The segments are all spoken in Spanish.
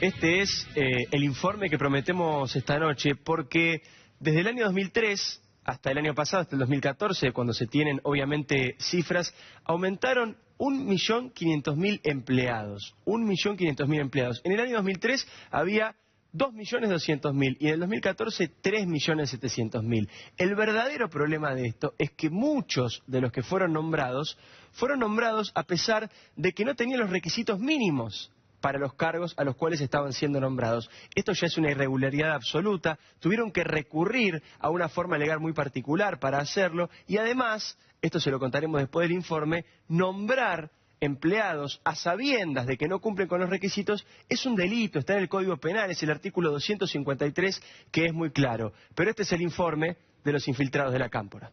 Este es el informe que prometemos esta noche, porque desde el año 2003 hasta el año pasado, hasta el 2014, cuando se tienen obviamente cifras, aumentaron 1.500.000 empleados. 1.500.000 empleados. En el año 2003 había 2.200.000 y en el 2014 3.700.000. El verdadero problema de esto es que muchos de los que fueron nombrados a pesar de que no tenían los requisitos mínimos para los cargos a los cuales estaban siendo nombrados. Esto ya es una irregularidad absoluta, tuvieron que recurrir a una forma legal muy particular para hacerlo y además, esto se lo contaremos después del informe, nombrar empleados a sabiendas de que no cumplen con los requisitos es un delito, está en el Código Penal, es el artículo 253 que es muy claro. Pero este es el informe de los infiltrados de la Cámpora.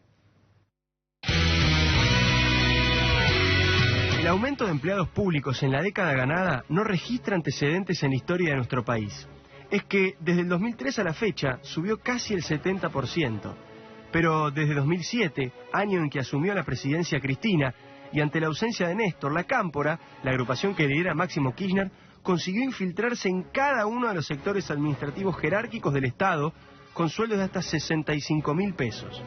El aumento de empleados públicos en la década ganada no registra antecedentes en la historia de nuestro país. Es que desde el 2003 a la fecha subió casi el 70%. Pero desde 2007, año en que asumió la presidencia Cristina, y ante la ausencia de Néstor, la Cámpora, la agrupación que lidera Máximo Kirchner, consiguió infiltrarse en cada uno de los sectores administrativos jerárquicos del Estado con sueldos de hasta 65.000 pesos.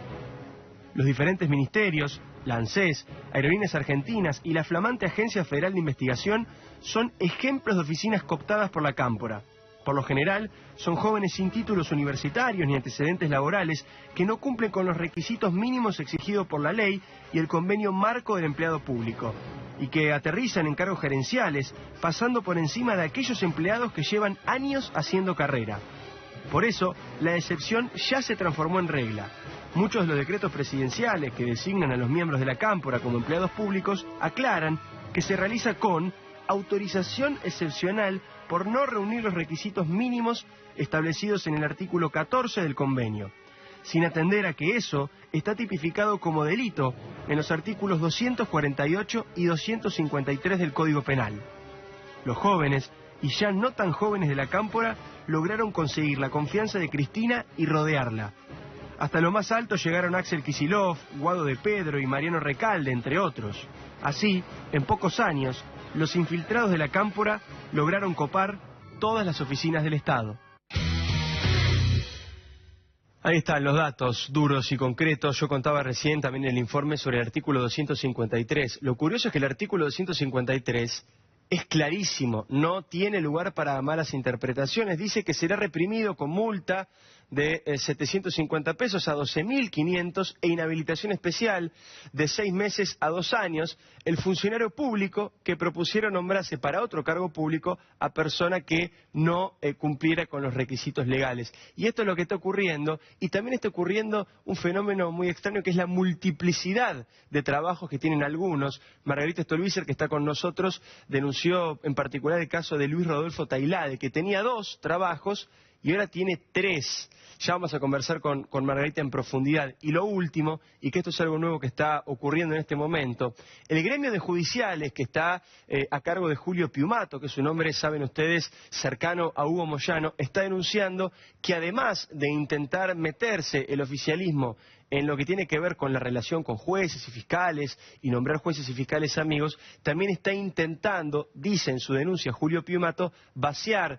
Los diferentes ministerios, la ANSES, Aerolíneas Argentinas y la flamante Agencia Federal de Investigación son ejemplos de oficinas cooptadas por la Cámpora. Por lo general, son jóvenes sin títulos universitarios ni antecedentes laborales que no cumplen con los requisitos mínimos exigidos por la ley y el convenio marco del empleado público, y que aterrizan en cargos gerenciales, pasando por encima de aquellos empleados que llevan años haciendo carrera. Por eso, la excepción ya se transformó en regla. Muchos de los decretos presidenciales que designan a los miembros de la Cámpora como empleados públicos aclaran que se realiza con autorización excepcional por no reunir los requisitos mínimos establecidos en el artículo 14 del convenio, sin atender a que eso está tipificado como delito en los artículos 248 y 253 del Código Penal. Los jóvenes, y ya no tan jóvenes de la Cámpora, lograron conseguir la confianza de Cristina y rodearla. Hasta lo más alto llegaron Axel Kicillof, Guado de Pedro y Mariano Recalde, entre otros. Así, en pocos años, los infiltrados de la Cámpora lograron copar todas las oficinas del Estado. Ahí están los datos duros y concretos. Yo contaba recién también en el informe sobre el artículo 253. Lo curioso es que el artículo 253 es clarísimo, no tiene lugar para malas interpretaciones. Dice que será reprimido con multa de 750 pesos a 12.500 e inhabilitación especial de 6 meses a 2 años el funcionario público que propusiera nombrarse para otro cargo público a persona que no cumpliera con los requisitos legales. Y esto es lo que está ocurriendo, y también está ocurriendo un fenómeno muy extraño que es la multiplicidad de trabajos que tienen algunos. Margarita Stolbizer, que está con nosotros, denunció en particular el caso de Luis Rodolfo Tailade, que tenía 2 trabajos y ahora tiene 3. Ya vamos a conversar con Margarita en profundidad. Y lo último, y que esto es algo nuevo que está ocurriendo en este momento, el gremio de judiciales que está a cargo de Julio Piumato, que es un hombre, saben ustedes, cercano a Hugo Moyano, está denunciando que además de intentar meterse el oficialismo en lo que tiene que ver con la relación con jueces y fiscales y nombrar jueces y fiscales amigos, también está intentando, dice en su denuncia Julio Piumato, vaciar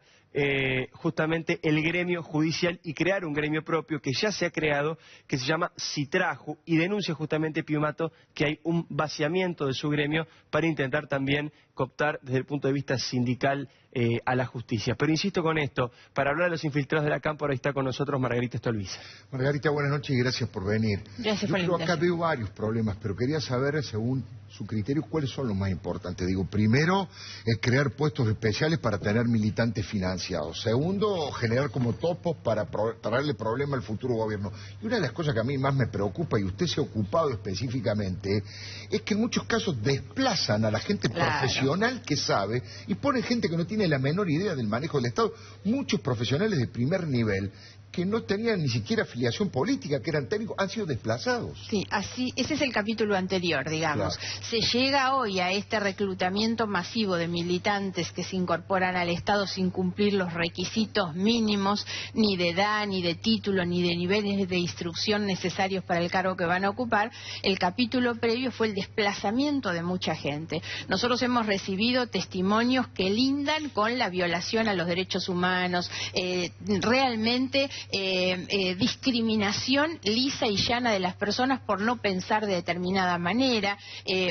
justamente el gremio judicial y crear un gremio propio que ya se ha creado, que se llama Citraju, y denuncia justamente Piumato que hay un vaciamiento de su gremio para intentar también cooptar desde el punto de vista sindical a la justicia. Pero insisto con esto, para hablar de los infiltrados de la Cámpora está con nosotros Margarita Stolbizer. Margarita, buenas noches y gracias por venir. Gracias por la invitación. Acá veo varios problemas, pero quería saber, según su criterio, cuáles son los más importantes. Digo, primero, crear puestos especiales para tener militantes financiados. Segundo, generar como topos para traerle problema al futuro gobierno. Y una de las cosas que a mí más me preocupa, y usted se ha ocupado específicamente, es que en muchos casos desplazan a la gente profesional que sabe y ponen gente que no tiene la menor idea del manejo del Estado. Muchos profesionales de primer nivel que no tenían ni siquiera afiliación política, que eran técnicos, han sido desplazados. Sí, así, ese es el capítulo anterior, digamos. Claro. se llega hoy a este reclutamiento masivo de militantes que se incorporan al Estado sin cumplir los requisitos mínimos, ni de edad, ni de título, ni de niveles de instrucción necesarios para el cargo que van a ocupar, el capítulo previo fue el desplazamiento de mucha gente. Nosotros hemos recibido testimonios que lindan con la violación a los derechos humanos, realmente discriminación lisa y llana de las personas por no pensar de determinada manera,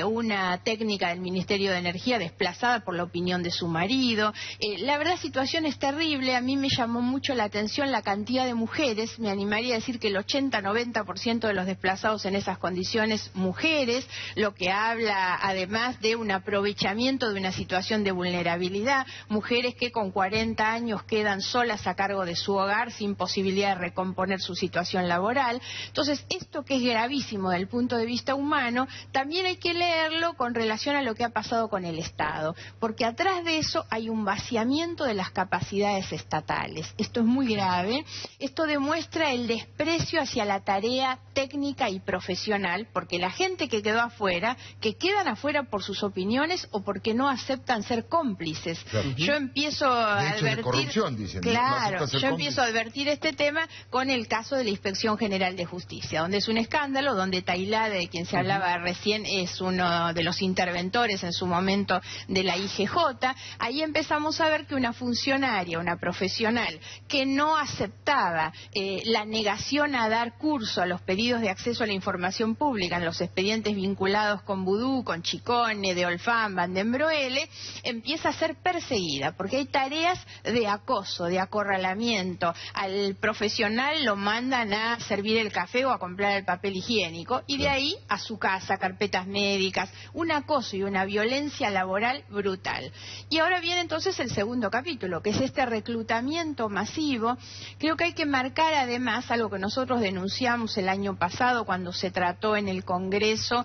una técnica del Ministerio de Energía desplazada por la opinión de su marido. La verdad, situación es terrible. A mí me llamó mucho la atención la cantidad de mujeres, me animaría a decir que el 80-90% de los desplazados en esas condiciones, mujeres, lo que habla además de un aprovechamiento de una situación de vulnerabilidad, mujeres que con 40 años quedan solas a cargo de su hogar sin posibilidad de recomponer su situación laboral. Entonces, esto que es gravísimo desde el punto de vista humano, también hay que leerlo con relación a lo que ha pasado con el Estado, porque atrás de eso hay un vaciamiento de las capacidades estatales. Esto es muy grave, esto demuestra el desprecio hacia la tarea técnica y profesional, porque la gente que quedó afuera, que quedan afuera por sus opiniones o porque no aceptan ser cómplices. Claro. Yo empiezo a advertir... de corrupción, dicen. Claro, no yo empiezo a advertir este tema con el caso de la Inspección General de Justicia, donde es un escándalo, donde Tailade, de quien se hablaba recién, es uno de los interventores en su momento de la IGJ. Ahí empezamos a ver que una funcionaria, una profesional, que no aceptaba la negación a dar curso a los pedidos de acceso a la información pública en los expedientes vinculados con Vudú, con Chicone, de Olfán, Van den Broele, empieza a ser perseguida, porque hay tareas de acoso, de acorralamiento. Al profesional lo mandan a servir el café o a comprar el papel higiénico, y de ahí a su casa, carpetas médicas, un acoso y una violencia laboral brutal. Y ahora viene entonces el segundo capítulo, que es este reclutamiento masivo. Creo que hay que marcar además algo que nosotros denunciamos el año pasado cuando se trató en el Congreso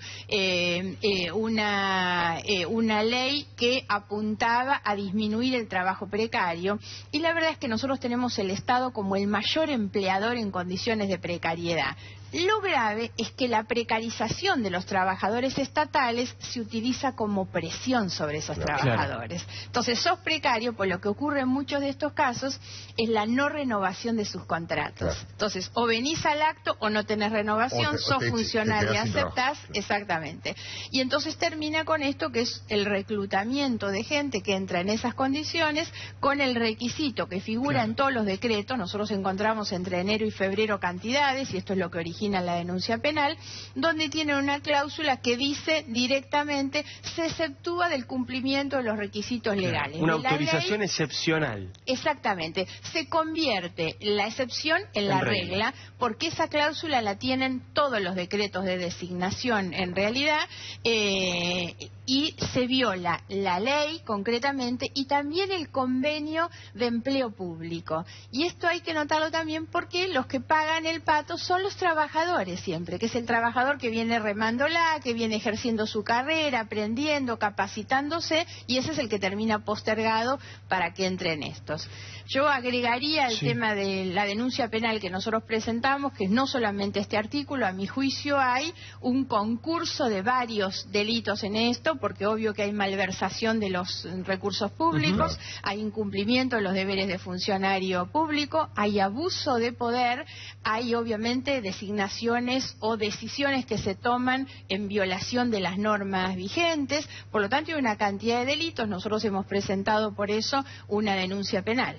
una ley que apuntaba a disminuir el trabajo precario, y la verdad es que nosotros tenemos el Estado como el mayor empleador en condiciones de precariedad. Lo grave es que la precarización de los trabajadores estatales se utiliza como presión sobre esos trabajadores. Entonces, sos precario, pues lo que ocurre en muchos de estos casos es la no renovación de sus contratos. Entonces, o venís al acto o no tenés renovación, sos funcionario y aceptás, exactamente. Y entonces termina con esto, que es el reclutamiento de gente que entra en esas condiciones con el requisito que figura en todos los decretos. Nosotros encontramos entre enero y febrero cantidades, y esto es lo que origina la denuncia penal, donde tiene una cláusula que dice directamente se exceptúa del cumplimiento de los requisitos legales. Una autorización excepcional. Exactamente. Se convierte la excepción en la regla, porque esa cláusula la tienen todos los decretos de designación en realidad, y se viola la ley concretamente y también el convenio de empleo público. Y esto hay que notarlo también porque los que pagan el pato son los trabajadores siempre, que es el trabajador que viene remándola, que viene ejerciendo su carrera, aprendiendo, capacitándose, y ese es el que termina postergado para que entren estos. Yo agregaría el tema de la denuncia penal que nosotros presentamos, que no solamente este artículo, a mi juicio hay un concurso de varios delitos en esto, porque obvio que hay malversación de los recursos públicos, hay incumplimiento de los deberes de funcionario público, hay abuso de poder, hay obviamente designaciones o decisiones que se toman en violación de las normas vigentes. Por lo tanto hay una cantidad de delitos. Nosotros hemos presentado por eso una denuncia penal.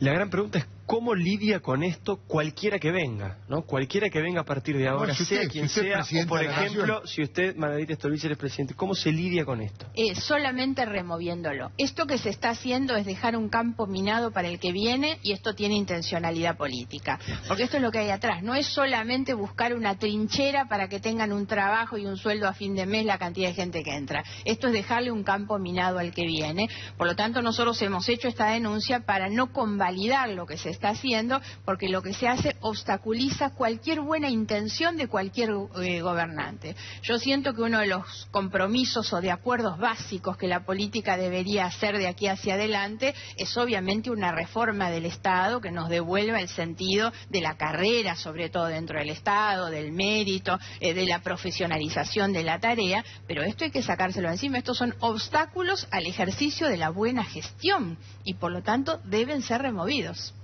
La gran pregunta es cómo lidia con esto cualquiera que venga, ¿no? Cualquiera que venga a partir de ahora, sea quien sea, o por ejemplo, si usted, Margarita Stolbizer, es presidente, ¿cómo se lidia con esto? Solamente removiéndolo. Esto que se está haciendo es dejar un campo minado para el que viene, y esto tiene intencionalidad política. Porque esto es lo que hay atrás. No es solamente buscar una trinchera para que tengan un trabajo y un sueldo a fin de mes la cantidad de gente que entra. Esto es dejarle un campo minado al que viene. Por lo tanto, nosotros hemos hecho esta denuncia para no convalidar lo que se está haciendo, porque lo que se hace obstaculiza cualquier buena intención de cualquier gobernante. Yo siento que uno de los compromisos o de acuerdos básicos que la política debería hacer de aquí hacia adelante es obviamente una reforma del Estado que nos devuelva el sentido de la carrera, sobre todo dentro del Estado, del mérito, de la profesionalización de la tarea, pero esto hay que sacárselo encima. Estos son obstáculos al ejercicio de la buena gestión y por lo tanto deben ser removidos.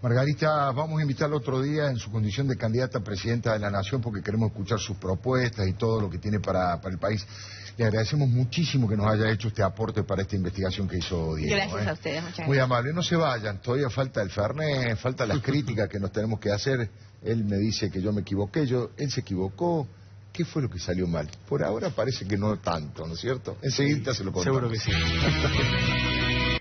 Margarita, vamos a invitarla otro día en su condición de candidata a presidenta de la Nación porque queremos escuchar sus propuestas y todo lo que tiene para el país. Le agradecemos muchísimo que nos haya hecho este aporte para esta investigación que hizo Diego. Gracias a ustedes, muchas gracias. Muy amable, no se vayan, todavía falta el Fernet, falta las críticas que nos tenemos que hacer. Él me dice que yo me equivoqué, él se equivocó. ¿Qué fue lo que salió mal? Por ahora parece que no tanto, ¿no es cierto? Enseguida se lo contamos. Seguro que sí.